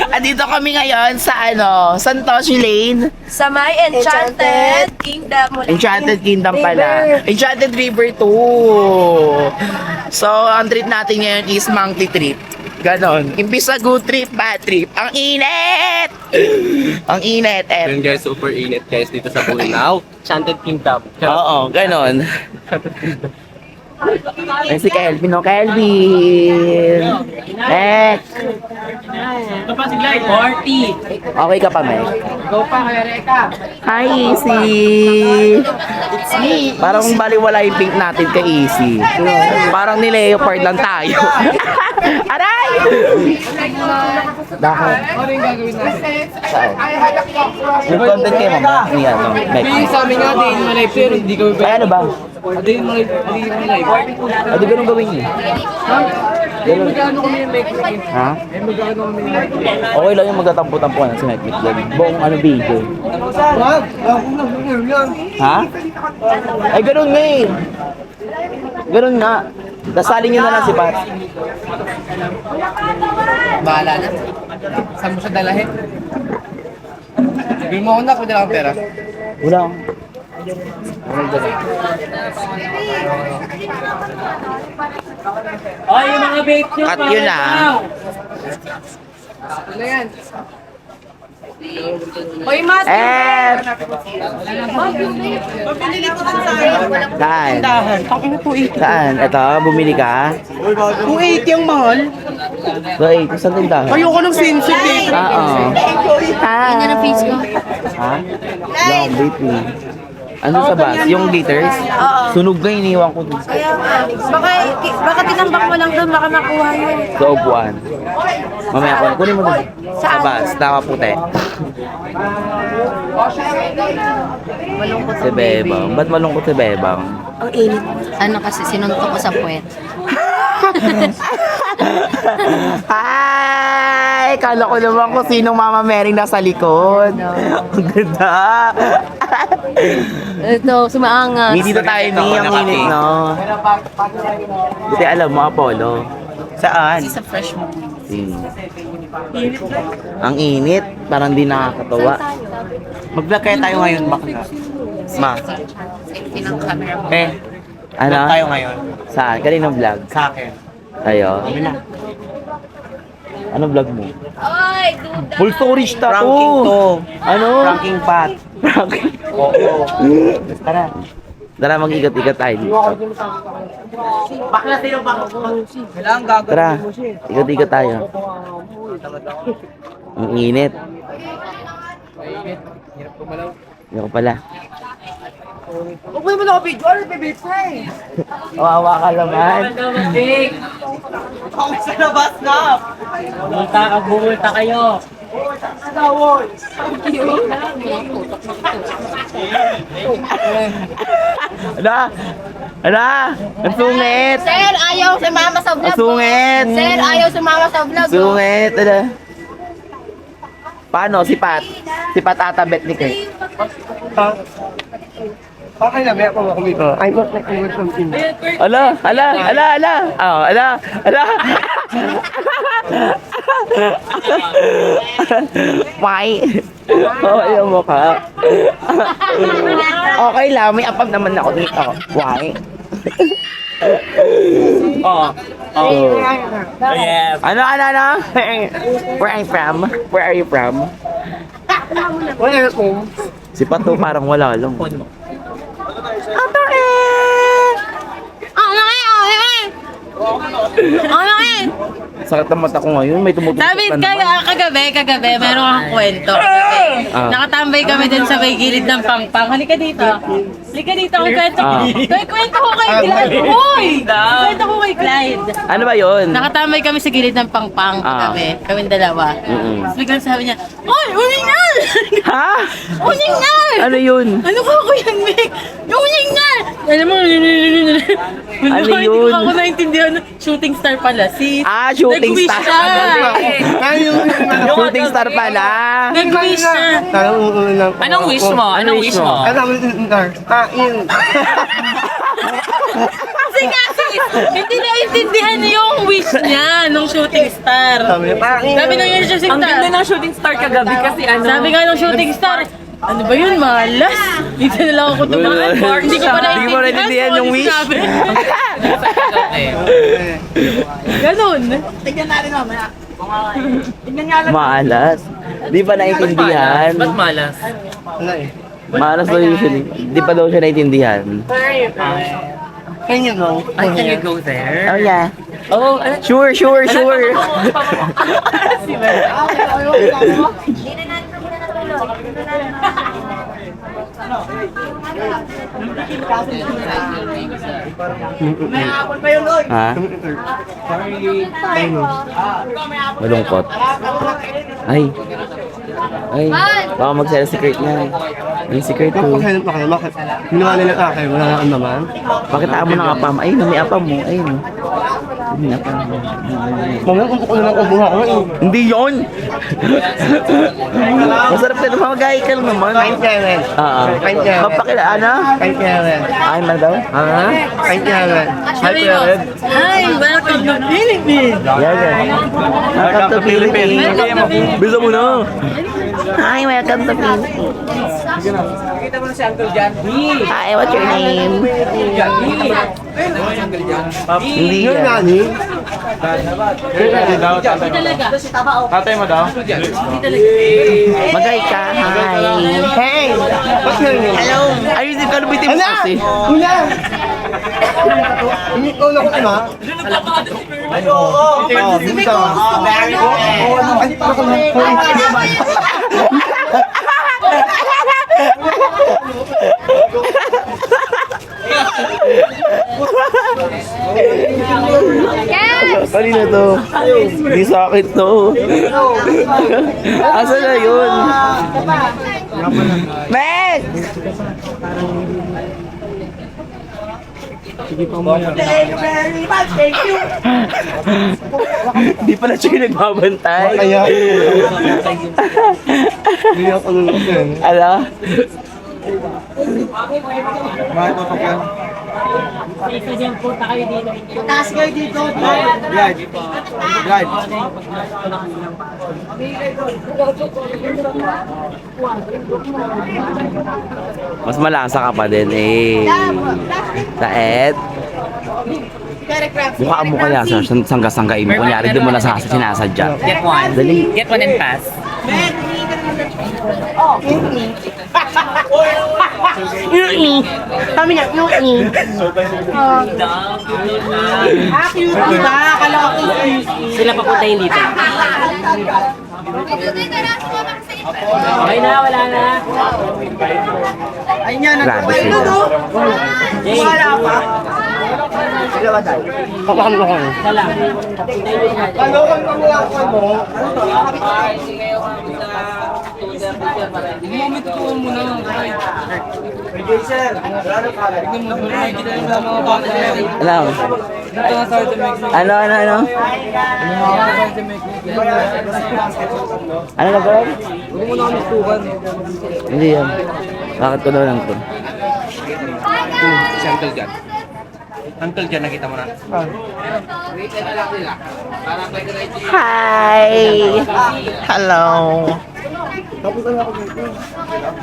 Andito kami ngayon sa Santoshi Lane. Sa may Enchanted Kingdom. Enchanted Kingdom pala. Enchanted River 2. So, ang trip natin ngayon is monkey trip. Ganon. Imbis na good trip, bad trip. Ang init! Ang init. Yun guys, super init guys dito sa Bulinaw. Enchanted Kingdom. Oo, ganon. Ay, si Kelvin, Kelvin! Next! Ito pa si Glide. 40. Okay ka pa, Meg? Go pa, kaya Reka. Hi, Easy! It's me. Parang baliwala yung pink natin kay Easy. Parang ni-leopard lang tayo. Aray! Bakit? Ano yung gagawin natin? Saan? Yung content kayo, mama? Meg. Sa amin nga, din mo live pero hindi kami Ay, ano ba? Hindi mo live. Adi ganun gawin niyo. Ganun. Magkano kami yung make Ha? magkano kami yung Okay lang yung magtatampo-tampuan sa Netflix doon. Buong video. Wag! Ha? Ay, ganun nga eh. Ganun nga. Dasalin nyo na lang si Pat. Bahala na. Saan mo siya dalahin? Sabihin mo ako na, pwede lang ang pera. Wala. Ay, yung mga vape nyo. Cut yun ah. Ano yan? Hoy, Mas! Saan? Saan? Ito, bumili ka? 280 ang mahal. Wait, saan tindahan? Ayoko ng sensitive. Oo. Ha? Yan ang face ko. Ha? Long vape eh. Ano sa bus? Yung glitters? Oo. Sunog na iniwan ko dun Kaya nga, baka tinambak mo lang doon, baka makuha yun. sa upuan. Mamaya ko, kunin mo dun. Sa bus, nakaputi. Malungkot Si Bebang. Ba't malungkot si Bebang? ang init. Ano kasi, sinuntok ko sa puwet. Hi! Kala ko naman kung sinong Mama Mering nasa likod. Ang ganda. Ito, sumaangas. Hindi dito tayo ni ang init, no? Buti alam mo, Apollo. Saan? Sa fresh mo. Ang init. Parang di nakakatawa. Mag-vlog kaya tayo ngayon, bakla. Ma. Safety ng camera mo. Ano? tayo ngayon. Saan? Kaninong vlog? Sa akin. Tayo? Ano vlog mo? Ay, duda! Full storage ta to. Ranking to. Ano? Ranking pat. Ranking. Oo. Tara. Tara, mag-ikat-ikat tayo dito. Bakla tayo, bakla. Kailangan gagawin Tara, mo siya. ikat-ikat tayo. Ang init. Hirap kumalaw. Hindi ko pala. Huwag mo na ako video. Ano baby play? Kawawa ka naman. Ako sa labas na. Bumulta kayo. Ala! Ala! Ang sungit! Sir, ayaw si mama sa Ang vlog. sungit! Sir, ayaw si mama sa vlog. Sungit! Ala! Paano? Si Pat? Si Pat atabet ni Kay. Okay na, may ako makumito. I want like I want something. Ala! Ala! Ala! Ala! Oh, ala! Ala! Why? Oh, yung mukha. Okay lang, may apag naman ako dito. Why? Oh. Oh. Yes. Ano? Where are you from? Where are you from? Wala ko. Si Pato parang wala lang. Ato Sakit ang mata ko ngayon, may tumutusok Sabi na naman. kagabi, meron akong kwento. Kagabi. Nakatambay kami dun sa may gilid ng pangpang. Halika dito. Halika dito, may kwento ko. May kwento ko kay Clyde. Uy! May kwento ko kay Clyde. Ano ba yun? Nakatambay kami sa gilid ng pangpang kagabi. Kaming dalawa. Mm-mm. Tapos biglang sabi niya, Uy! Uningal! Ha? Uningal! Ano yun? Ano ko Kuya Mick? Uningal! Alam mo, Ano hindi yun? ko ako naintindihan. Shooting star pala. Si Shooting Nag-wish star. siya. Shooting star pala. Nag-wish siya. Anong wish mo? Anong wish mo? Kain. Kasi nga, Hindi naintindihan yung wish niya nung shooting star. Sabi nung yung shooting Ang ganda star. ng shooting star kagabi kasi ano. Sabi nga nung shooting star, ano ba yun, malas? Dito na lang ako dumaan. Hindi ko pa Hindi mo naintindihan yung wish. Ganun. Malas. Di pa naiintindihan. Ba't malas? Malas daw usually. Di pa daw siya naiintindihan. Can you go? Can you go there? Oh yeah. Oh, ano? Sure. Ha? Malungkot. Ay. Baka mag-sell secret na. Yung secret ko. Bakit pa kayo? Bakit? Ginawa nila akin, wala na ang naman. Bakit mo ng apam? Ayun, may apam mo. Ayun. May apam mo. Mamaya kung kukunin lang ang buha ko eh. Hindi yun! Masarap ka naman. Mag-ahay ka lang naman. Kain Karen. Oo. Kain Karen. Mapakila, ano? Kain Karen. Ay, man daw? Ha? Kain Karen. Sabi mo, hi, welcome to Philippines. Yan. Welcome to Philippines. Welcome to Philippines. Bisa mo na. Hi, welcome to Philippines. Nakita mo na si Uncle John. Hi, what's your name? Hindi Yun yan. nani? Tatay mo daw? Mag-hi ka. Hi. Hey! What's your name? Hello. Ayun, di ka lumitin mo Hala! kasi. Hula! Hindi ko lang ko ma. Ay, oo. Hindi ka. Ay, ako na. Kanina to. Hindi sa akin to. Asa na yun? Meg! Hindi pala siya yung nagbabantay. Kaya. Hindi ako lulutin. Ala? Mas malasa ka pa din eh. Taet. Mukha mo kaya sa sangga-sanggain mo. Kunyari di mo na sinasadya. Get one. Dali. Get one and pass. Kami na, Sila papuntahin dito. Okay na, wala na. Grabe sila. Kapakam ko kayo. Palokan mo mula ako mo. Moment ko muna. Ano? Ano? Ano na gawin? Huwag mo na kami tukan. Hindi yan. Bakit ko daw lang to? Si Uncle John. Uncle John, nakita mo na. Hi! Hello!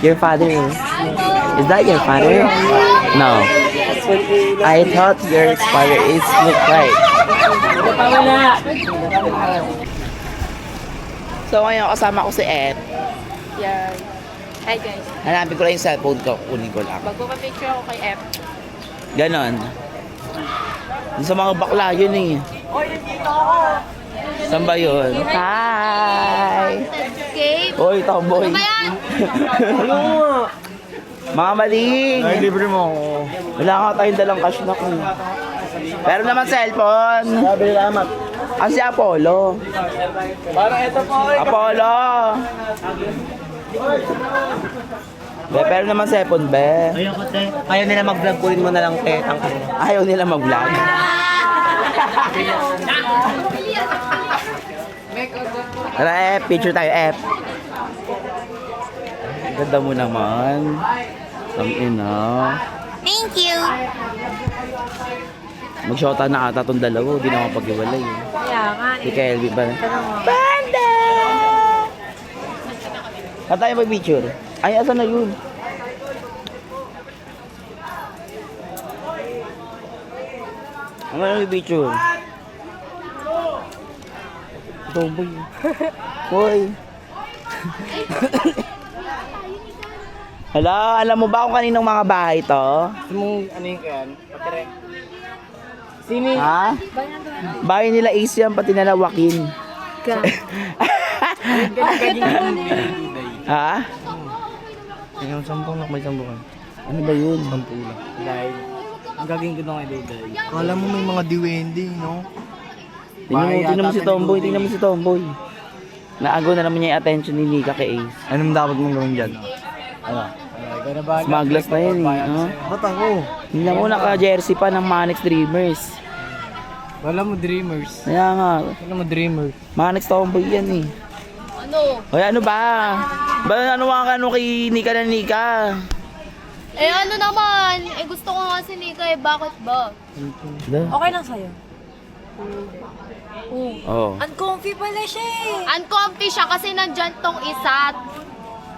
Your father is that your father? No. I thought your father is look like. So ngayon kasama ko si Ed. Yan. Hi guys. Hanapin ko lang yung cellphone ko. Kunin ko lang. Magpapapicture ako kay F. Ganon. Yung sa mga bakla yun eh. Saan ba yun? Hi! Gabe. Hoy, tomboy. Ayan. Mga maling! Ay, libre mo ako. Wala nga tayong dalang cash na ko. Pero naman cellphone. Sabi nila amat. Ang si Apollo. Parang ito po. Apollo! Be, pero naman cellphone, be. Ayaw nila mag-vlog, kunin mo na lang ang Ayaw nila mag-vlog. Tara, F. Picture tayo, F. Ganda mo naman. Ang ina. Thank you. Mag-shota na ata tong dalawa, di na mapag-iwalay. Kaya nga Si Kelvin ba? Tanong mo. Panda! Saan tayo mag-picture? Ay, asan na yun? Ano na mag-picture? Tomboy. Hoy. Hala, alam mo ba kung kaninong mga bahay to? Ano yung yan? Sino? Ha? Bahay nila Ace yan, pati nila Joaquin. Ha? Yung sampung may sampung. Ano ba yun? Dahil, ang gagawin ko na kay Dayday. Kala mo may mga diwende, no? Tingnan mo si Tomboy, tingnan mo si Tomboy. Naagaw na naman niya yung attention ni Nika kay Ace. Anong dapat mong gawin dyan? Ano? Smugglers na yun eh. Ha? Ba't ako? Tingnan mo, naka-jersey pa ng Manix Dreamers. Wala mo dreamers. Kaya nga, Wala mo dreamers. Manix Tomboy yan eh. Ano? Hoy, ano ba? Ba ano kay Nika na Nika? Eh ano naman, gusto ko nga si Nika bakit ba? Okay lang sa'yo. Oh. Uncomfy pala siya eh. Uncomfy siya kasi nandyan tong isa.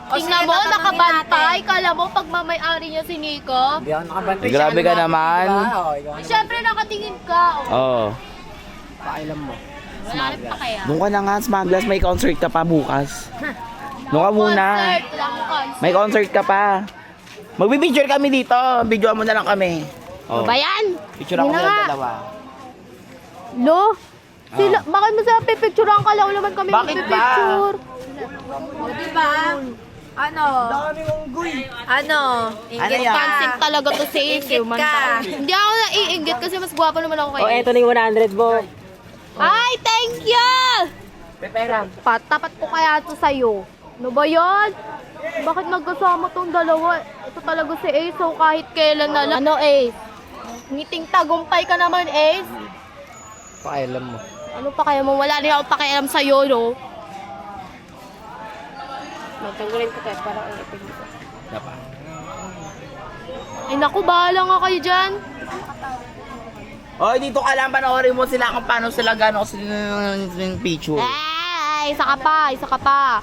O, Tingnan sige, mo, tatanungin nakabantay. natin. Kala mo pag mamay-ari niya si Nika. Hindi ako nakabantay. Grabe ka naman. Siyempre nakatingin ka. Oh. Pakailan mo. Wala rin pa kaya. Doon ka na nga, Smugglers, may concert ka pa bukas. Doon ka muna. Concert lang, concert. May concert ka pa. Magbibidure kami dito. Videoan mo na lang kami. Oh. Ba yan? Picture ako Yun na ng nga. dalawa. Lo? Sila, bakit mo sila pipicturean ka? Wala naman kami Bakit ba? pipicture. O diba? Ano? Ano? Ano yan? Pansin talaga to si Ace. Ingit ka. Hindi ako naiinggit kasi mas gwapo naman ako kay Oh, Ace. eto na yung 100 mo. Ay, thank you! Patapat ko kaya ito sa'yo. Ano ba yan? Bakit magkasama tong dalawa? Ito talaga si Ace, so kahit kailan na lang. Ano, Ace? Ngiting tagumpay ka naman, Ace. Pakailan mo. Ano pa kaya mo? Wala rin ako pakialam sa'yo, no? Matanggalin ko tayo para ulitin ko. Ay, naku, bahala nga kayo dyan. Oy, dito ka lang, panoorin mo sila kung paano sila gano'n yung picture. Ay, isa ka pa, isa ka pa.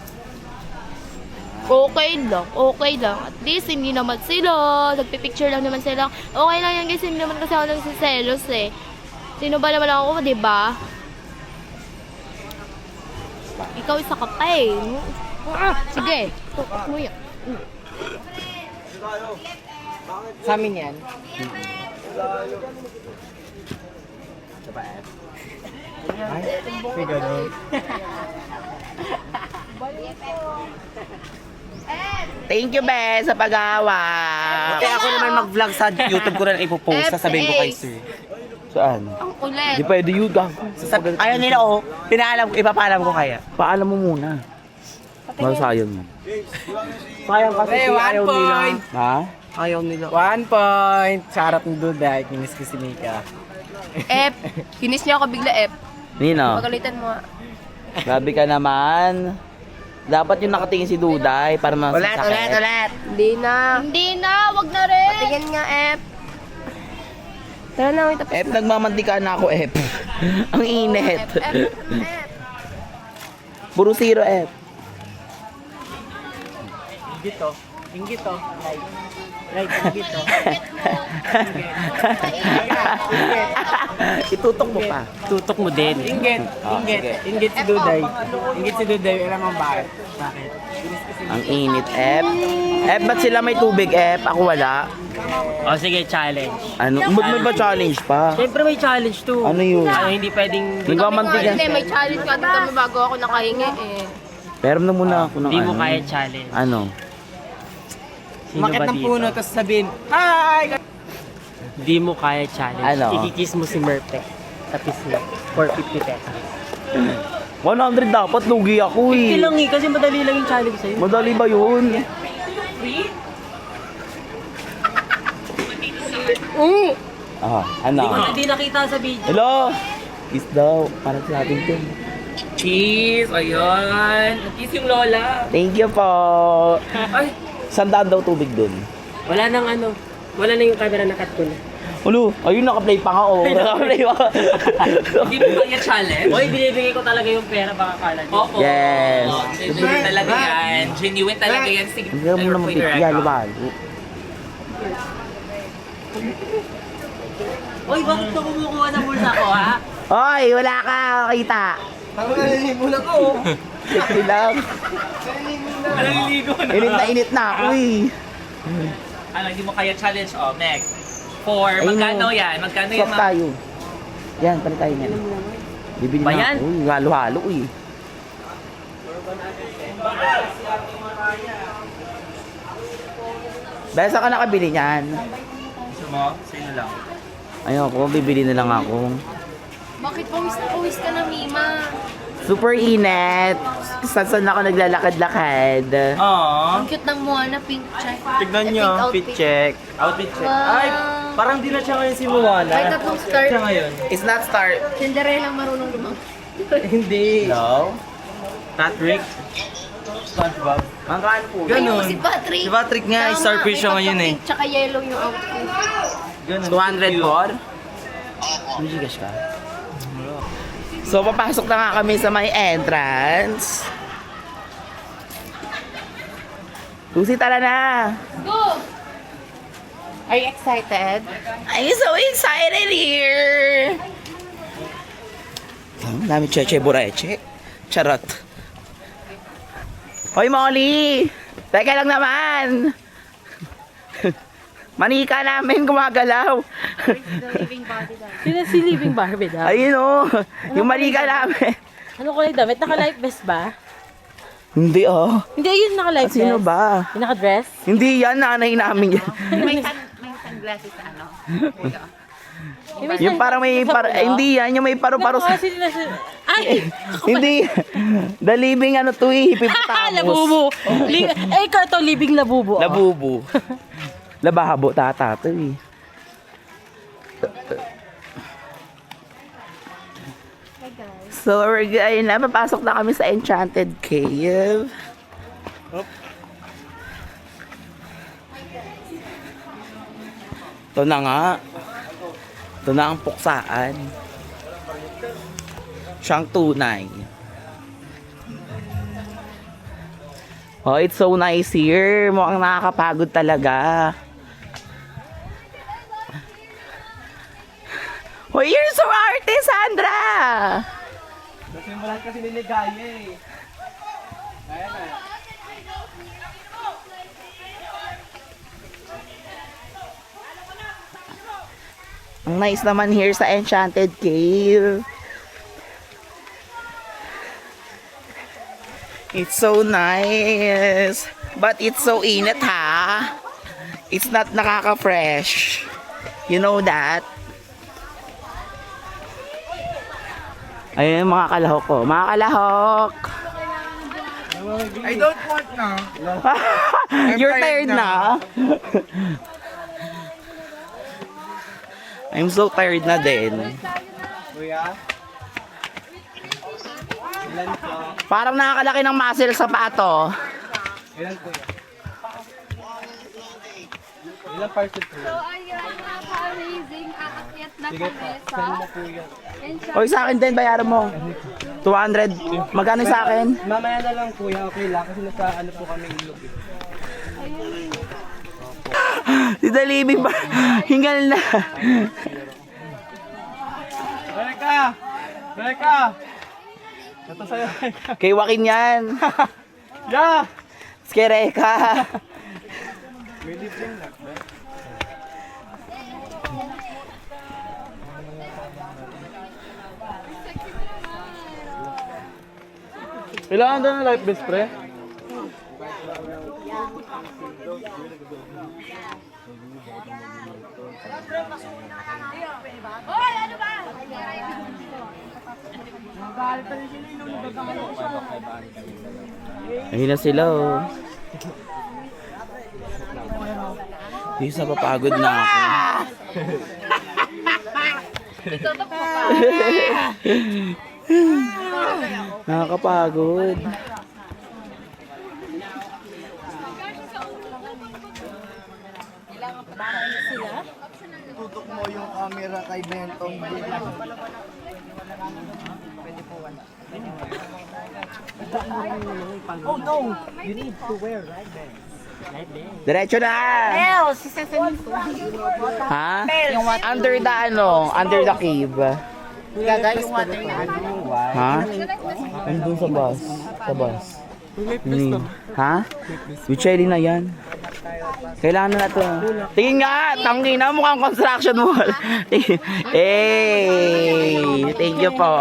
Okay lang. At least, hindi naman sila. Nagpipicture lang naman sila. Okay lang yan guys, hindi naman kasi ako nagsiselos eh. Sino ba naman ako, di ba? Ikaw isa ka pa eh. Sige, tutok mo yan. Sa amin yan. May ganun. Thank you, Be, sa pag-hawak. Kaya ako naman mag-vlog sa YouTube ko na ipopost. Sasabihin ko kay sir. Saan? Ang ulit. Di pwede yun, gago. Ayaw nila oh. Pinaalam ko, ipapaalam ko kaya. Paalam mo muna. Masayang mo. Sayang kasi ayaw nila. Ha? Ayaw nila. 1 point. Sa harap ng Duda, kinis ko si Mika. F. Kinis niya ako bigla F. Nino, Pagalitan mo. grabe ka naman. Dapat yung nakatingin si Duday para masasakit. Ulit. Hindi na, wag na rin. Tingin nga F. Tara na, wait. F, nagmamantika na ako, F. Ang init. Puro zero, F. Inggit to. Inggit to. Right, inggit to. Itutok mo pa. Tutok mo din. Inggit. Oh, Inggit. sige. Inggit si Duday. Inggit si Duday. Alam mo bakit? Bakit? Ang init, F. F, ba't sila may tubig, F? Ako wala. O sige, challenge. Ano? Ba't may ba challenge pa? Siyempre may challenge to. Ano yun? Ano, hindi pwedeng... Nagmamantika. Hindi, may challenge nga din kami bago ako nakahingi eh. Pero na muna ako ng Hindi mo ano. kaya challenge. Ano? Sino Makit ng puno, tapos sabihin, hi! Hindi mo kaya challenge. Ano? Ikikiss mo si Murphy. Sa pisngi. For 50 pesos. 100 dapat, lugi ako 50 eh. lang eh, kasi madali lang yung challenge sa'yo. Madali ba yun? Ano? Hindi nakita sa video. Hello? Kiss daw, para sa atin din. Cheese! Ayun! Kiss yung lola! Thank you po. Ay! Sandaan daw tubig dun. Wala nang ano. Wala na yung camera na cut ko na. Ulo, ayun, naka-play pa nga, oh. Naka-play pa. Hindi mo kaya challenge? Hoy, binibigay ko talaga yung pera, baka kala niyo. Oo. Yes. Genuine talaga yan. Genuine talaga yan. Sige, Hindi mo naman bigyan, lumalo. Hoy, bakit ka kumukuha ng bulsa ko, ha? Hoy, wala ka, kita. Ito lang. Naliligo na. Init na ako eh. Ano, hindi mo kaya challenge, oh, next. 4, magkano yan? Magkano yan? Swap tayo. Yan, palit tayo yan. Bibili Ba na yan? ako. Uy, halo-halo eh. Besa ka nakabili niyan. Gusto mo? Sino lang? Ayoko, bibili na lang ako. Bakit pawis ka na, Mima? Super init. Saan ako naglalakad-lakad. Aww. Ang cute ng Moana, pink check. Tignan Eh, niyo, pink fit check. Outfit check. Wow. Ay, parang di na siya ngayon si Moana. May tatlong skirt. Siya ngayon. It's not start. Cinderella marunong lumang. Hindi. No? Patrick. SpongeBob. Mangkaan po. Ganun. Ayun, si Patrick. Si Patrick nga, Tama, starfish siya may ngayon eh. pagka-pink Tsaka yellow yung outfit. Ganun. 200 for? May gigas ka? So, papasok na nga kami sa may entrance. Lucy, tara na! Go! Are you excited? I'm so excited here! Ang dami cheche bureche. Charot. Hoy, Molly! Teka lang naman! Manika namin gumagalaw. Sino si Living Barbie daw? Ayun o. Yung manika namin. Ano kulay damit? Naka-life vest ba? Hindi oh. Hindi, yun naka-life vest. Sino ba? Yung naka-dress? Hindi yan, nanay namin yan. May sunglasses sa ano. Yung parang may hindi yan, yung may paru-paro sa... Ay! Hindi. The living ano to eh, hippopotamus. Labubo! Ikaw ito, Living Labubo. Labubo. Labahabo tata to eh. So, ayun na, papasok na kami sa Enchanted Cave. Ito na nga. Ito na ang puksaan. Siyang tunay. Oh, it's so nice here. Mukhang nakakapagod talaga. Oh, you're so arte, Sandra! Nasimulan kasi niligaya eh. Ayan na. Ang nice naman here sa Enchanted Cave. It's so nice. But it's so init ha. It's not nakaka-fresh. You know that? Ayun mga kalahok ko. Mga kalahok! I don't want na. You're tired na? I'm so tired na din. Kuya? Ilan po? Parang nakakalaki ng muscle sa pato. Ilan kuya? Ilan parcel po? So, ayan, napaka-amazing. Aakyat na Sige kami po, sa send mo kuya. Hoy, sa akin din, bayaran mo. 200. Magkano sa akin? Mamaya na lang kuya, okay lang. Kasi nasa ano po kami ilog eh. Si Dalibig ba? Hingal na. Reka! Reka! Ito sa'yo, Reka. Kay Joaquin yan. Yeah! Skereka. May libreng lang ba? Kailangan doon ng life vest, pre? Ayun na sila oh. Di sa papagod na ako. Nakakapagod. mo yung camera kay Bentong. Oh no! You need to wear right there. Right there. Diretso na! Ha? Under the under the cave. Ha? Andun sa bus. Sa bus. Ha? Michelle na yan. Kailangan na ito. Tingin nga, tangin na mukhang construction wall. Hey! Thank you po.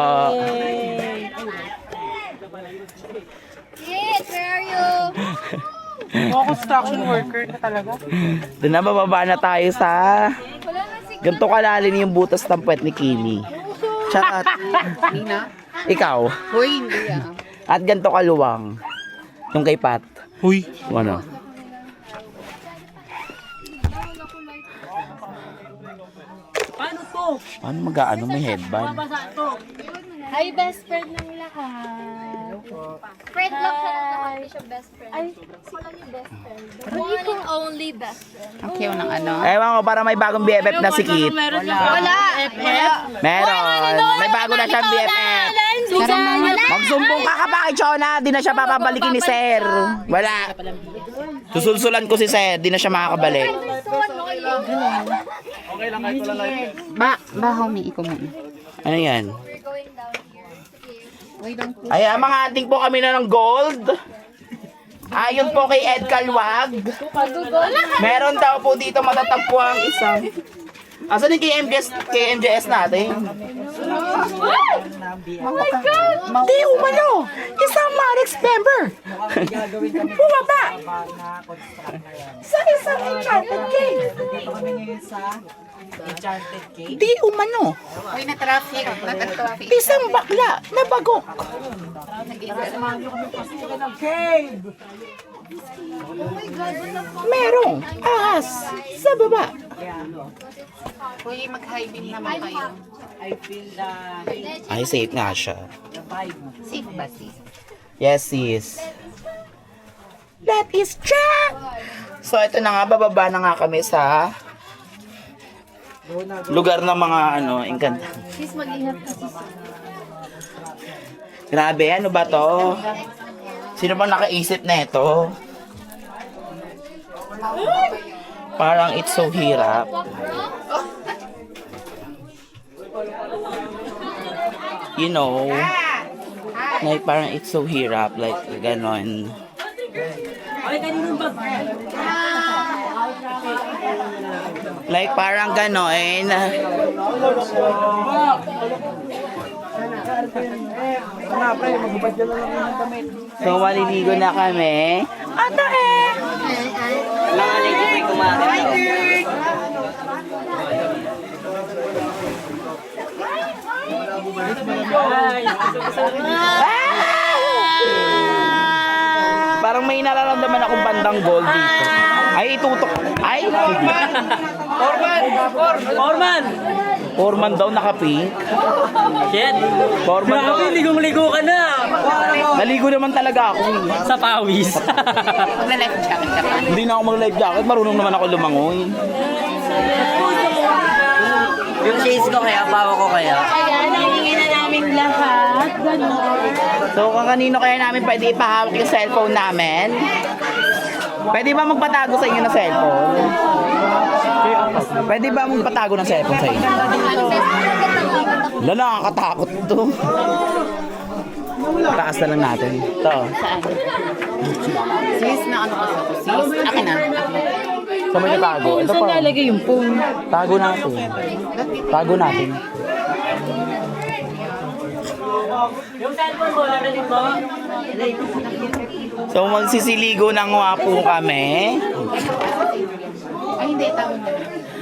Yes, where are you? Construction worker ka talaga. Doon na bababa na tayo sa ganito kalalim yung butas ng puwet ni Kimi. Charot. Ikaw? Hoy, hindi At ganito kaluwang. Yung kay Pat. Huy. Ano? Paano to? Paano mag-ano? May headband? Basa to. Hi, best friend ng lahat. Friend lang siya ng lahat. Hindi siya best friend. Ay, sino yung best friend? The one and only best friend. Okay, ng ano? Ewan ko, para may bagong BFF na si Kit. Meron siya. Wala. Meron. May bago na siyang BFF. Magsumbong ka ka ba kay Chona? Di na siya papabalikin ni Sir. Wala. Susulsulan ko si Sir. Di na siya makakabalik. Ba, homie, ikaw muna. Ano yan? We're going down here. Ay, mga ating po kami na ng gold. Ayon po kay Ed Calwag. Meron daw po dito matatagpo ang isang. Asan yung KMJS natin? Oh my God! Di umano! Isang Marex member! Bumaba! Sa isang enchanted cave! Dito kami ngayon sa Enchanted Cave. Di umano! Uy, na-traffic. Na-traffic. Isang bakla na bagok! Cave! Merong ahas sa baba! Uy, mag-high beam naman kayo. I feel the Ay, safe nga siya. vibe. Safe ba, sis? Yes, sis. That is true! So, ito na nga, bababa na nga kami sa lugar ng mga, engkanta. Sis, mag-ingat ka, sis. Grabe, ano ba to? Sino bang nakaisip na ito? Parang it's so hirap. You know, like parang it's so hirap, like ganon. Like parang ganon. So maliligo na kami. Ata Parang may nararamdaman akong bandang gold dito. Ay, itutok. Ay! Orman! Foreman daw naka-pink. Shit! Foreman daw. Grabe, ligong-ligo ka na! Naligo naman talaga ako. Sa pawis. Mag-life jacket ka pa. Hindi na ako mag-life jacket. Marunong naman ako lumangoy. Yung shades ko kaya, bawa ko kaya. Ayan, hingin na namin lahat. Ganon. So, kung kanino kaya namin pwede ipahawak yung cellphone namin? Pwede ba magpatago sa inyo ng cellphone? Pwede ba magpatago ng cellphone sa inyo? Lala, nakakatakot to. Taas na lang natin. Ito. Sis, na ano ka sa to? Sis, akin na. Saan mo tago? Ito Saan pa. lalagay yung phone? Tago natin. Tago natin. Yung cellphone mo, narinig mo? So, magsisiligo na nga po kami. Ay, hindi, tama na.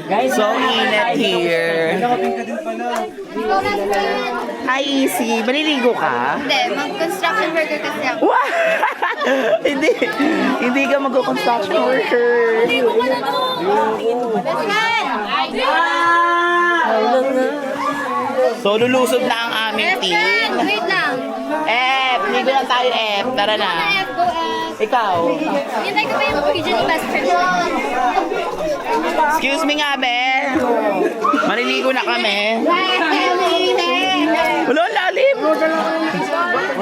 Guys, So, init here. Hi, Easy. Maliligo ka? Hindi, mag-construction worker kasi ako. Wow! Hindi ka mag-construction worker. Best friend! So, lulusob na ang aming Best team. friend! Wait lang. F! Ligo na tayo, F. Tara na. F, go F. Ikaw. Hintay ko ba yung original best friend? Excuse me nga, be. Maliligo na kami. Wala, lalim.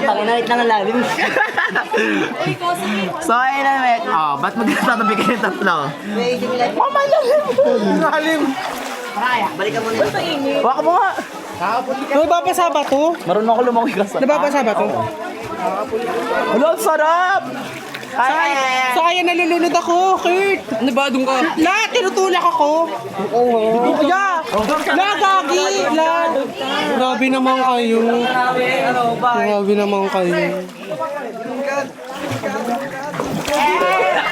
Pag-inait na ng lalim. So, ayun na, Mek. Oh, ba't magkatabi kayo ng tatlo? Mama, lalim. Balikan mo na yun. Waka mo nga. Nababasa ba to? Marunong ako lumangoy ka sa... Nababasa ba to? Wala, ang sarap. Sayang nalulunod ako, Kurt. Ano ba, doon ka? La, tinutulak ako. Oo. La, gagi. La. Grabe naman kayo. Grabe naman kayo.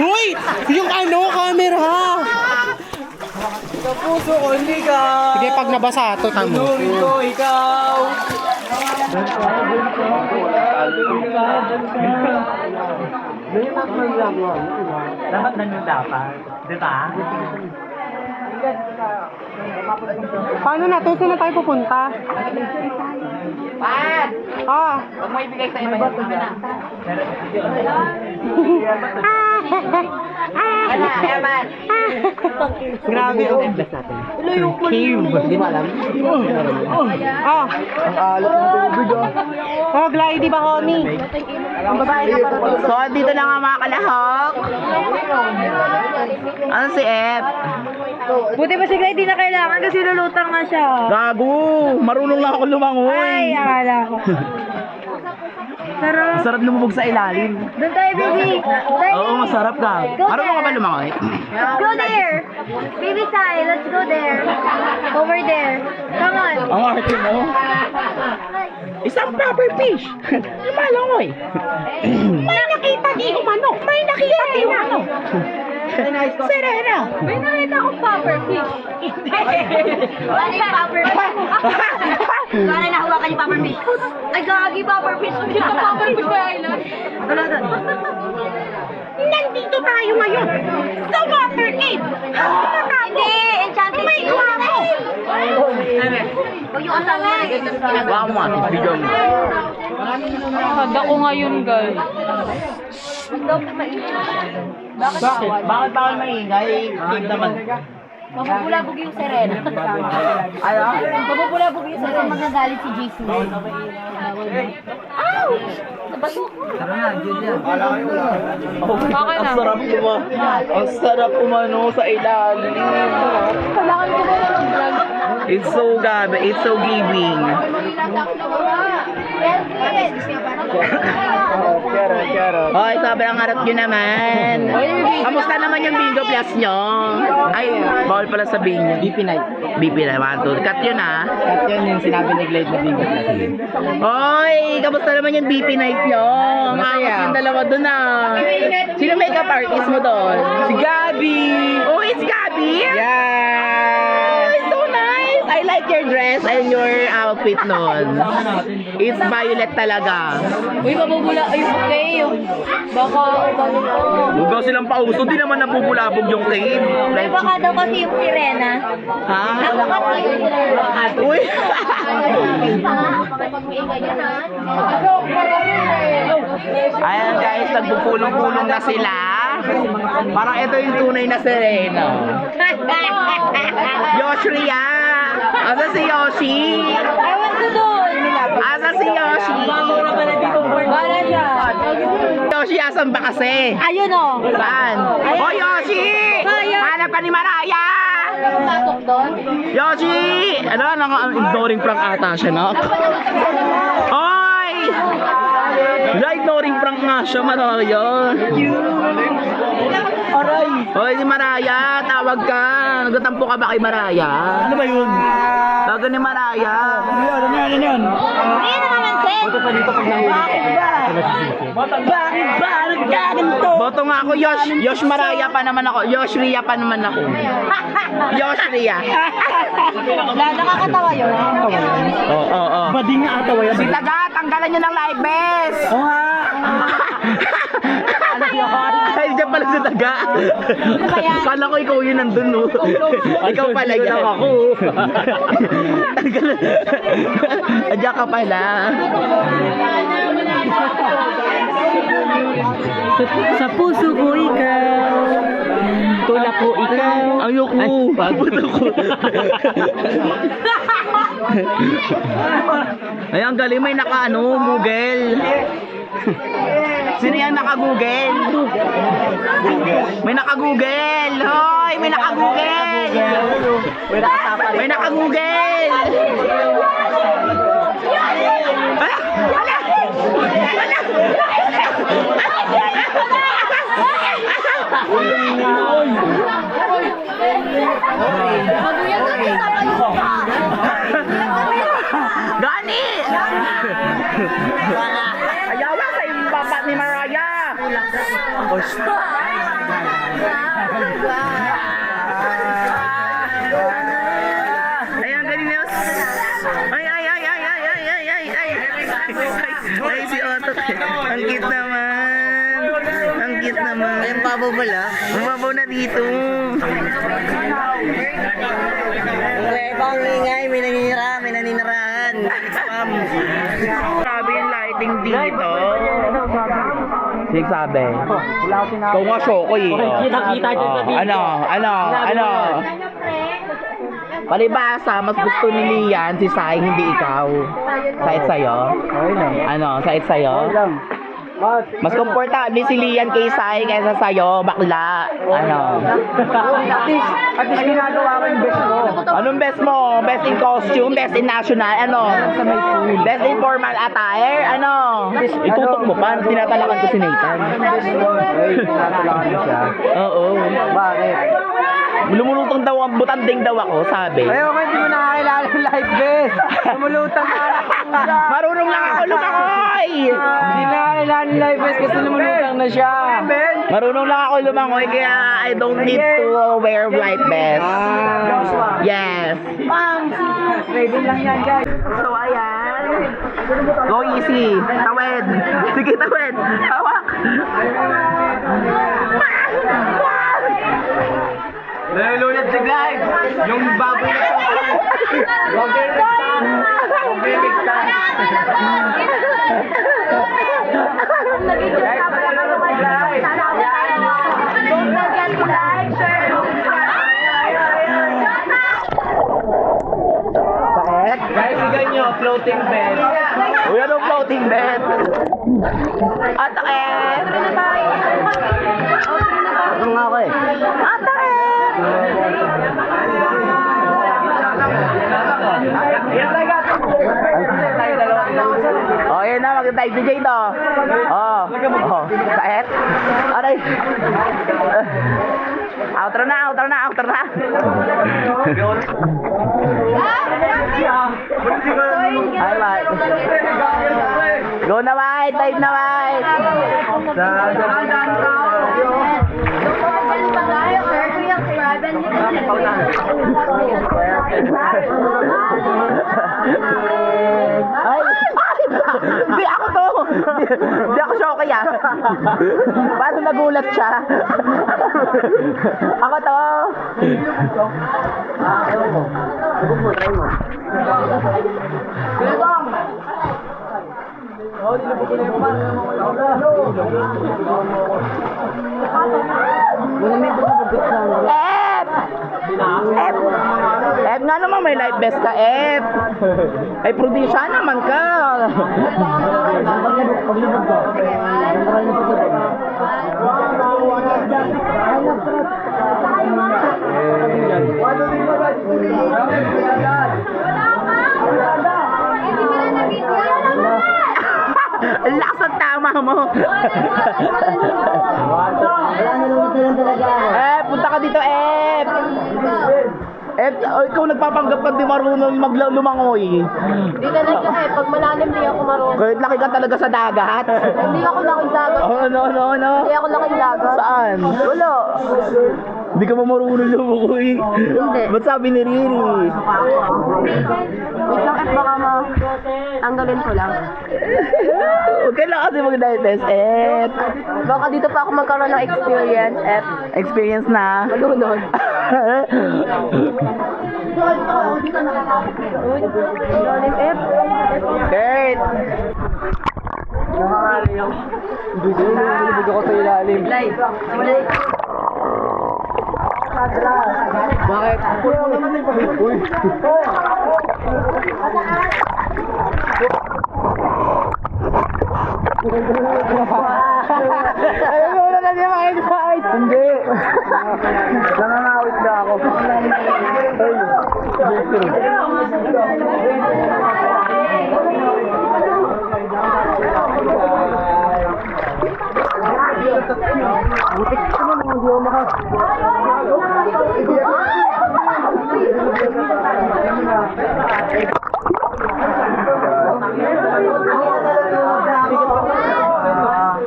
Hoy! Yung camera! Puso ko, hindi ka. Sige, pag nabasa ito, tamo. Ko, ikaw. Dapat na yung dapat. Di ba? Paano na to? Saan na tayo pupunta? Pan! Ah, Huwag mo ibigay sa iba yung pagkana. Wala, Eman. grabe. Oh. Cave. Hindi mo alam? Ah. Ang alat ng tubig ah. Oh, glidey ba, homie? So, dito na nga mga kalahok. Ano si Ep? Buti pa si Clay, di na kailangan kasi lulutang nga siya. Gago! Marunong lang ako lumangoy. Ay, akala ko. Sarap. Sarap lumubog sa ilalim. Doon tayo, baby. Oo, masarap ka. Marunong ka ba lumangoy? Let's go there. Baby Sai, let's go there. Over there. Come on. Ang arte mo. Isang proper fish. Lumalangoy. May nakita di umano. May nakita di umano. Serena. May nakita akong puffer fish. Wala yung puffer fish. Wala na hawakan yung puffer fish. Ay, gagi puffer fish. Cute ang puffer fish by Island. Nandito tayo ngayon. Sa water cave. Hindi, enchanted. May guwapo. O yung asawa niya. Wala mo ate. Bigyan mo. Handa ko ngayon, guys. Bakit? Bakit bawal maingay? Cave naman. Mapupulabog yung Serena. Ano? Mapupulabog yung Serena. Magagalit si Jason. Ow! Ang sarap Ang sarap umano sa ilalim. Kailangan ko na ng vlog. It's so gabi. It's so giving. Hoy, sobrang harap nyo naman. Kamusta naman yung bingo plus nyo? Ay, bawal pala sabihin nyo. BP night. BP night. Cut yun ah. At yun yung sinabi ni Glade na bingo plus. Hoy, kamusta naman yung BP night nyo? Maangas yung dalawa dun ah. Sino makeup artist mo doon? Si Gabi! Oh, it's Gabby? Yes! Oh, so nice! I like your dress and your outfit nun. It's violet talaga. Uy, mabubula. Ay, okay. Baka, balik ko. Huwag daw silang pauso, di naman nabubulabog yung cave. Ay, baka daw kasi yung sirena. Ha? Baka kasi yung sirena. Uy! Ayan guys, nagpupulong-pulong na sila. Parang ito yung tunay na Serena. Yoshria! Asa si Yoshi? Ewan ko doon. Asa si Yoshi? Wala siya. Yoshi, asan ba kasi? Ayun o. Saan? Oh, Yoshi! Hanap ka ni Maraya! Pasok doon. Yoshi! Ano? Ignoring prank ata siya, no? Oy! Ignoring prank nga siya, Maraya. Aray! Hoy, si Maraya, tawag ka. Nagtatampo ka ba kay Maraya? Ano ba yun? Tawag ni Maraya. Hindi na namansin. Bakit ba? Nagkaganto? Boto nga ako, Yosh Maraya pa naman ako. Yosh Ria pa naman ako. Yosh Ria. Nakakatawa yun. Oo. Bading nga atawa yan. Si Taga, tanggalan nyo ng live best. Oo nga. Ay, dyan pala si Taga. Kala ko ikaw yun nandun, no? Ikaw pala yan. Ako. Adya ka pala. Sa puso ko ikaw. Tulak ko ikaw. Ayoko. Ay, ang galing. May Google. Sino yan naka-Google? May naka-Google. Hoy, may naka-Google. May naka-Google. Gani! Ayawa sa imbabat ni Mariah! Ay, ang galing niya! Ay, si Otto! Ang cute naman! Ang cute naman! Ay, ang babaw pala! Ang babaw na dito! Ibang ingay, may naninirahan. Sabi yung lighting dito. Sige sabi. Ikaw nga Shokoy. Kita-kita dyan sa video. Ano? Palibasa, mas gusto ni Lian si Sai, hindi ikaw. Sait sa'yo? Ano? Sait sa'yo? Mas komportable si Lian kay Sai kaysa sa'yo, bakla. Ano? At least ginagawa ko yung best mo. Anong best mo? Best in costume? Best in national? Ano? Best in formal attire? Ano? Itutok mo pa. Tinatalakan ko si Nathan. Ay, tinatalakan mo siya. Oo. Bakit? Lumulutong daw ang butanding daw ako, sabi. Ayaw ko, hindi mo nakakilala yung life best. Lumulutang na anak ko siya. Marunong lang ako lumangoy! Hindi nakakilala yung life best kasi lumulutang na siya. Marunong lang ako lumangoy kaya I don't need to wear life vest. Yes. Ready lang yan, guys. So, ayan. Go easy. Tawid. Sige, tawid. Hawak. Nalulunod si Clive. Yung baboy na Huwag Guys, sigan nyo, floating bed. Uy, anong floating bed? Ataket! Ano nga ako eh? Oh, yun na, mag-type si Jay to. Oh, saet. Aray. Outro na. Ay, Mike. Go na, Mike. Type na, Mike. Ay! Hindi ako to! Hindi ako Shokoy ah! Paano nagulat siya? Ako to! F nga naman, may life vest ka, F. Ay, probinsya naman ka. Ang lakas ang tama mo. Punta ka dito, F. Ikaw nagpapanggap ka di marunong lumangoy. Hindi talaga eh. Pag malalim, di ako marunong. Kahit laki ka talaga sa dagat. Hindi ako laking dagat. No. Hindi ako laking dagat. Saan? Wala. Hindi ka ba marunong lumangoy? Hindi. Ba't sabi ni Riri? Wait lang, F, baka tanggalin ko lang. Huwag ka lang kasi mag-divest, F. Baka dito pa ako magkaroon ng experience, F. Experience na. Malunod. F. Kurt! Nalulubog ako sa ilalim. Bakit? Uy. Ayun na na niya makikita. Hindi. Nangangawit na ako.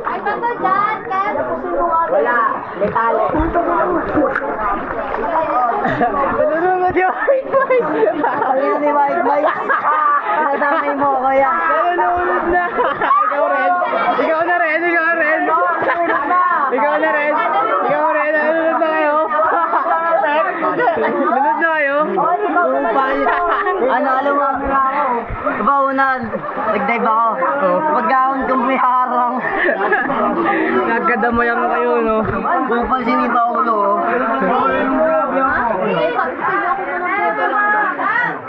Ay, bato dyan, Ken. Wala. May tali. Nalulungod yung white mic. Ayun ni white mic. Pinadamay mo ako yan. Nalulungod na. Ikaw rin. Ikaw na rin. Ikaw rin. Ikaw na rin. Ikaw rin. Nalulungod na kayo. Nalulungod na kayo. Ano, alam mo, diba una, nag-dive ako. Pagkahon kong may harang. Nagkadamoyan kayo, no? Kung pansinin pa ako, no?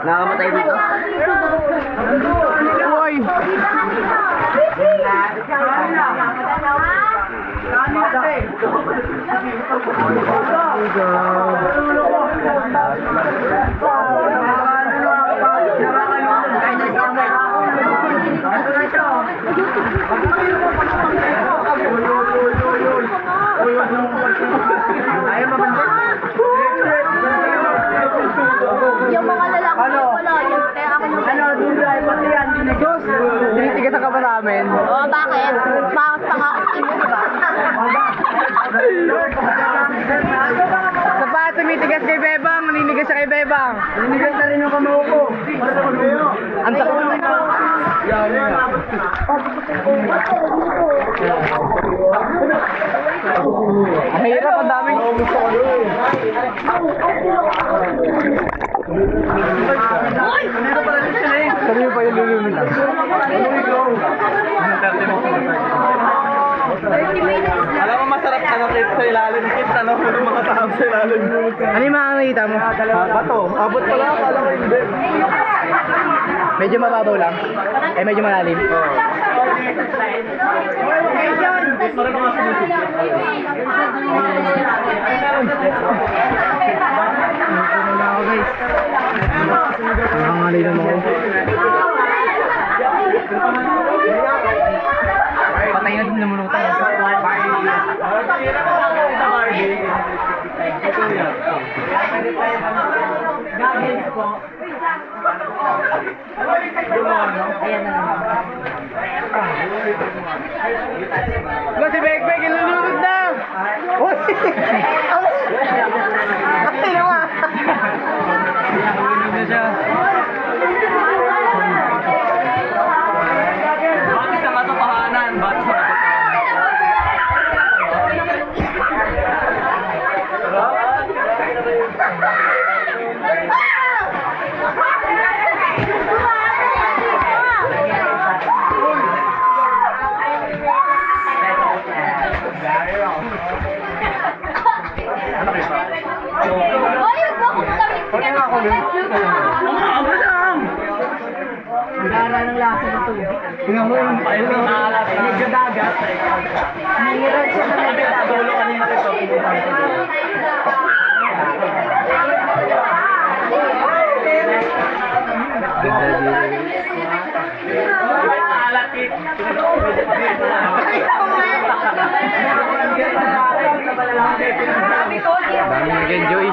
Nakamatay dito? Uy! Yung mga lalaki wala yun. Kaya ako nung... Sus! Tinitigasan ka ba namin? Oo, bakit? Bakit pa nga ako inyo, di ba? Sa pa, tumitigas kay Bebang, naninigas siya kay Bebang. Naninigas na rin yung kamao ko. Ang sakit naman ito. Ang hirap, ang daming... Sabi mo pa yung lulunod lang. Alam mo masarap ka nakita sa ilalim. Kita na ko ng mga tao sa ilalim. Ano yung mga nakita mo? Bato, abot pala. Kala ko hindi. Medyo mababaw lang. Eh, medyo malalim. Nangangalay naman ako. Patay na din namunutan. Ba si Bekbek, ilulunod na! Uy! Ay, naman! Ilulunod na siya. Bakit sa katotohanan? Bakit sa Hoy, huwag mo akong damit. Gara ng lasa ng tubig. Tingnan mo yung nagdagat. Nangiran siya na nagdagat. Dulo kanina ito. Dami nag-enjoy.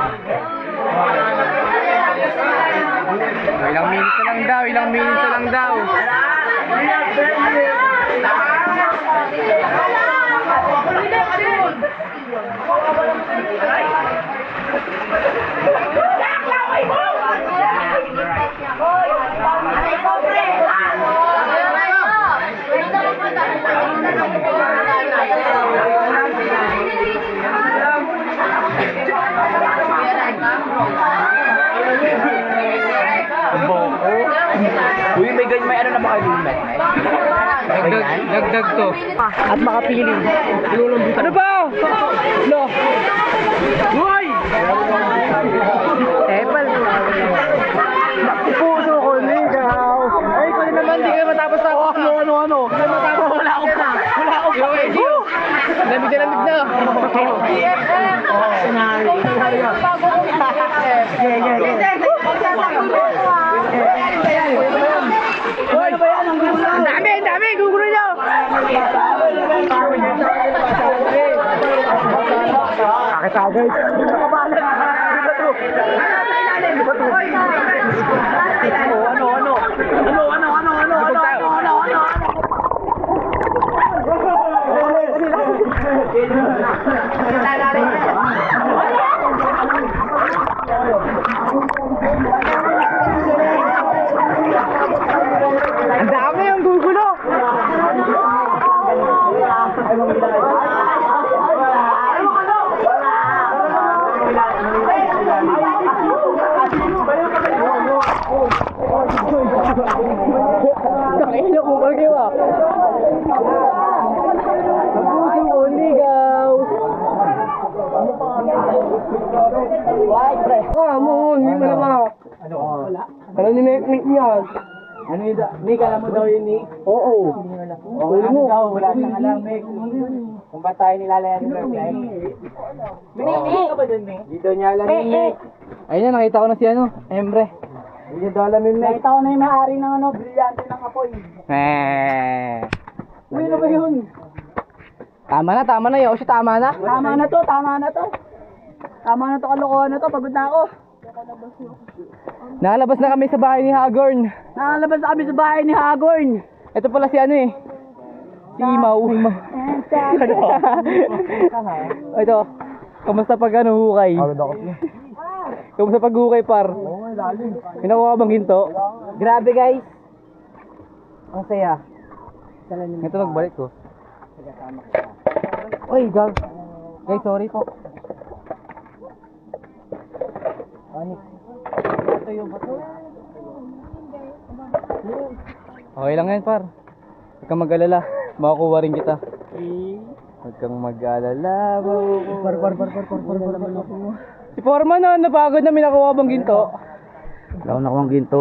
Ilang minuto lang daw, ilang minuto lang daw. Uy, may ganyan, may ano na ba kayo din, May yan? Dagdag to. At makapiling. Ano ba? Lo. Hoy! Tepal. Puso ko, ligaw. Ay, ko naman, di ka matapos ako. Ano? Wala akong pa. Lamig na lamig na. Ang dami, gugulo nyo. Kakita, guys. Ang dami yung gugulo. Takino ko kayo ah. Puso ko, ligaw. Hindi mo naman. Ano ni Nick niya? Ano yun? Nick, alam mo daw yun, Nick? Oo. Ano daw? Wala siyang alam, Nick. Kung ba tayo nilalayan ng birthday? Nick ka ba dun, Nick? Dito niya alam yun, Nick. Ayun na, nakita ko na si ano, Emre. Dito daw alam yun, Nick. Nakita ko na yung may-ari ng ano, brilyante ng apoy. Uy, ano ba yun? Tama na, Yoshi, tama na. Tama na to. Tama na to, kalokohan na to. Pagod na ako. Nakalabas na kami sa bahay ni Hagorn. Nakalabas na kami sa bahay ni Hagorn. Ito pala si ano eh. Si Imaw. Ito. Kamusta pag ano hukay? Kamusta pag hukay par? May nakuha ka bang ginto? Grabe, guys. Ang saya. Ito nagbalik ko. Uy, guys, sorry po. Okay lang yan, par. Huwag kang mag-alala. Makukuha rin kita. Huwag kang mag-alala. Par. Si Foreman na, napagod na may nakuha bang ginto? Wala akong nakuha ginto.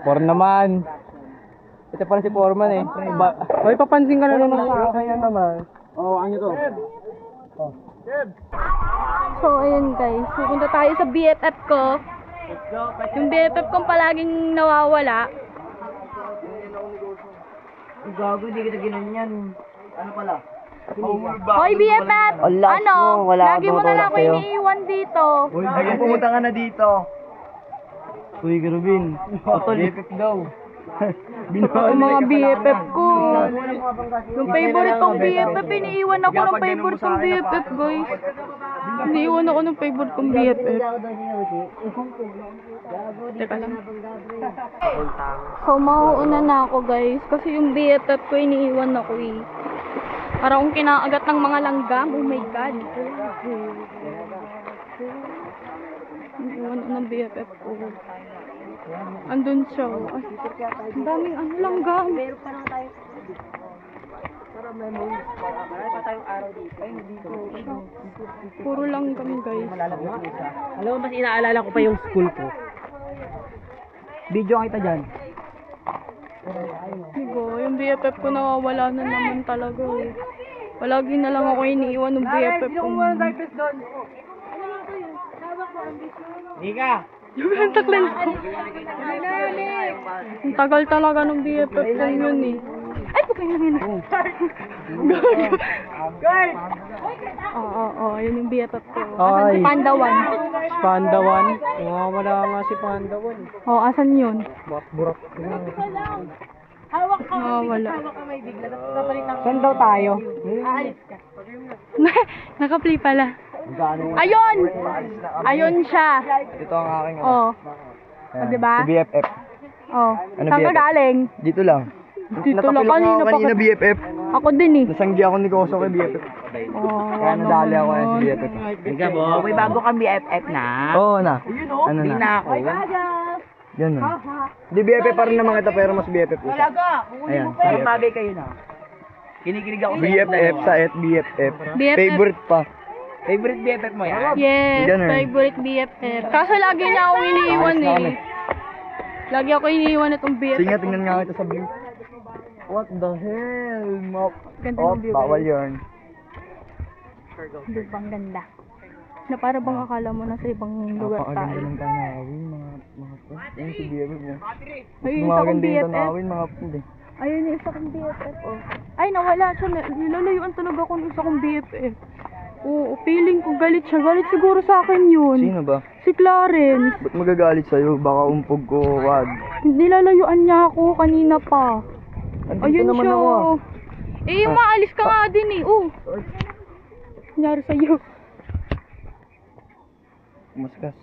Foreman naman. Ito pala si Foreman eh. Hoy, papansin ka na naman sa akin naman. So, ayun guys. Pupunta tayo sa BFF ko. Yung BFF kong palaging nawawala. Gago, di kita ginanyan. Ano pala? Hoy, BFF! Alas mo, wala Lagi mo na lang ako iniiwan dito. Ay, pumunta ka na dito. Uy, Garubin. BFF daw. Ang mga BFF ko. Yung favorite kong BFF, iniiwan ako ng favorite kong BFF, guys. Iniiwan ako ng favorite kong BFF. Teka lang. So, mauuna na ako, guys. Kasi yung BFF ko, iniiwan ako eh. Para akong kinaagat ng mga langgam. Oh my God. Iniiwan ako ng BFF ko. Andun siya. Ay, ang daming ano langgam. Meron pa lang tayo. Para memories. Marami pa tayong araw dito. Ay, dito. Puro langgam, guys. Alam mo, mas inaalala ko pa yung school ko. Video ang kita dyan. Digo, yung BFF ko nawawala na naman talaga eh. Palagi na lang ako iniiwan ng BFF ko. Nika! Yung contact lens ko. Ang tagal talaga ng BFF ko yun eh. Ay, pukay lang yun. Oo, yun yung BFF ko. Asan si Pandawan? Pandawan? Wala nga si Pandawan. Oo, asan yun? Burak. Wala. Saan daw tayo? Naka-play pala. Ayun! Ayun siya. Ito ang aking Oh. Diba? BFF. Oh. Ano Saan ka BFF? galing? Dito lang. Dito lang. Natapilok Kanina ako pa kanina BFF. Ako din eh. Nasanggi ako ni Koso kay BFF. Kaya nadali ako na si BFF. Nika, bo. May bago kang BFF na? Oo na. Ano na? ako. Ganun. Hindi BFF pa rin naman kita pero mas BFF ko. Ayan. Parang bagay kayo na. Kinikilig ako sa BFF sa BFF. BFF. Favorite pa. Favorite BFF mo yan? Yes, Ganun. favorite BFF. Kaso lagi niya ako iniiwan eh. Lagi ako iniiwan itong BFF. Sige nga, tingnan nga kita sa view. What the hell? Mop. Ganda Oh, ng view, bawal guys. yun. Di ba ang ganda? Na para bang akala mo nasa ibang lugar Napakaganda tayo. ng tanawin, mga Ayun si BFF mo. Ayun, isa kong Gumaganda yung BFF. tanawin, mga hindi. Ayun yung isa kong BFF. Oh. Ay, nawala siya. Nilalayuan talaga ako ng isa kong BFF. Oo, feeling ko galit siya. Galit siguro sa akin yun. Sino ba? Si Clarence. Ba't magagalit sa'yo? Baka umpog ko, wag. Nilalayuan niya ako kanina pa. Andito Ayun naman siya. ako ah. Eh, maalis ka nga din eh. Oh. Nangyari sa'yo. Umaskas.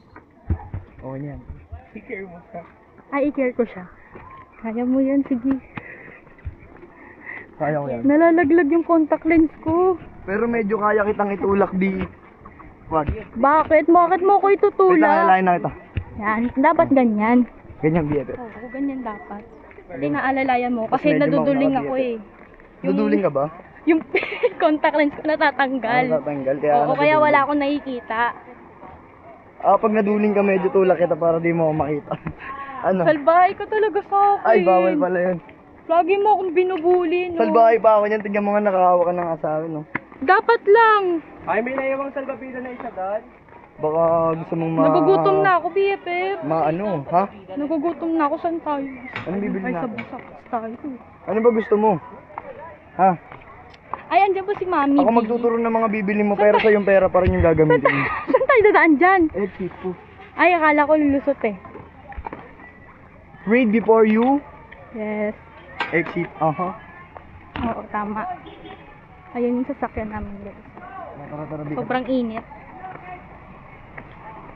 Okay yan. Ay, i-care ko siya. Kaya mo yan, sige. Kaya ko yan. Nalalaglag yung contact lens ko. Pero medyo kaya kitang itulak di. Wag. Bakit? Bakit mo ko Wait lang, itutulak? alalahin na kita. Yan, dapat ganyan. Ganyan BFF. Oo, ganyan dapat. Hindi naalalayan mo kasi Medyo naduduling maunawat ako eh. Duduling ka ba? Yung contact lens ko natatanggal. Tatanggal. Kaya Oo, kaya wala akong nakikita. Pag naduling ka, medyo tulak kita para di mo ako makita. Ano? Salbahay ka talaga sa akin. Ay, bawal pala yun. Lagi mo akong binubuli, no? Salbahay pa ako niyan. Tignan mo nga nakakawa ka ng asawa, no? Dapat lang. Ay, may naiwang salbapito na isa doon. Baka gusto mong Nagugutom na ako, BFF. Ano? Ha? Nagugutom na ako. Saan tayo? Anong bibili Ay, sa natin? busak tayo. Ano ba gusto mo? Ha? Ay, andyan ba si Mami? Ako magtuturo ng mga bibili mo, pero sa yung pera pa rin yung gagamitin mo. Saan tayo dadaan dyan? Eh, tipo. Ay, akala ko lulusot eh. Read before you Yes. exit. Aha. Oo, tama. Ayun yung sasakyan namin, guys. Tara, Sobrang init.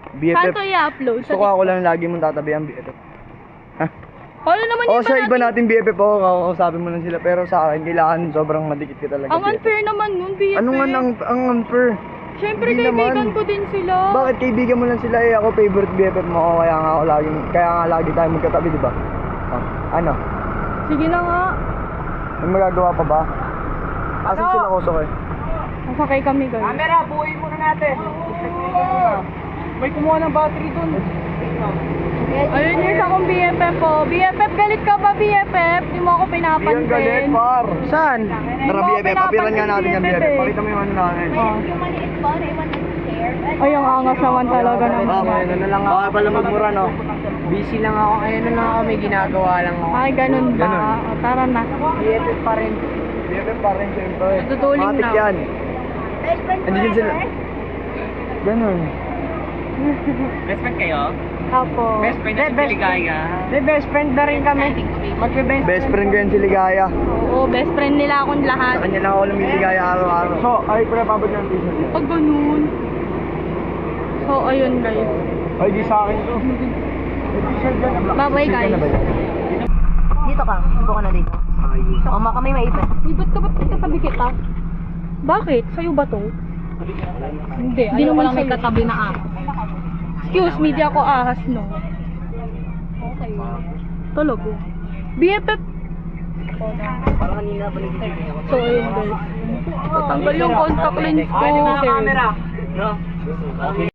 Saan BFF. to i-upload? Gusto ko ako lang lagi mong tatabi ang BFF. Paano naman O yung sa iba natin BFF ako, kakausapin mo lang sila. Pero sa akin, kailangan sobrang madikit ka talaga. Ang BFF. unfair naman nun, BFF. Ano nga ang unfair? Siyempre, Hindi kaibigan naman. ko din sila. Bakit kaibigan mo lang sila eh? Ako favorite BFF mo ako, kaya nga lagi tayo magkatabi, di ba? Ano? Sige na nga. May magagawa pa ba? Asan sila kusok eh? Masakay kami, guys. Camera, buuin muna natin. May kumuha ng battery doon. Ayun yung isa kong BFF po. BFF, galit ka ba, BFF? Di mo ako pinapansin. Yung galit, par. Saan? Tara BFF, papiran nga natin yung BFF. Pakita mo yung ano natin. Ay, ang angas naman talaga naman. Ano na lang ako. Baka pala magmura, no? Busy lang ako. Ayun na lang ako. May ginagawa lang ako. Ay, ganun ba? Ganun. O, tara na. BFF pa rin. BFF pa rin, siyempre. Tutuling Matik na. yan. Andiyan sila. Ganun. Best friend kayo? Apo. Best friend na si Ligaya. May best friend na rin kami. Magbe-best Best friend ko yan si Ligaya. Oo, best friend nila akong Sa lahat. kanya lang ako lumiligaya araw-araw. So, ay, pinapabot ng t-shirt niya. Pag ganun. So, ayun guys. Ay, di sa akin to. Bye-bye guys. Dito ka. Upo ka na dito. O, baka may maipit. Uy, ba't katabi kita? Bakit? Sa'yo ba to? Hindi naman may katabi na ahas. Excuse me, di ako ahas, no? Okay. Talaga. BFF. So, ayun guys. Tatanggal yung contact lens ko. camera.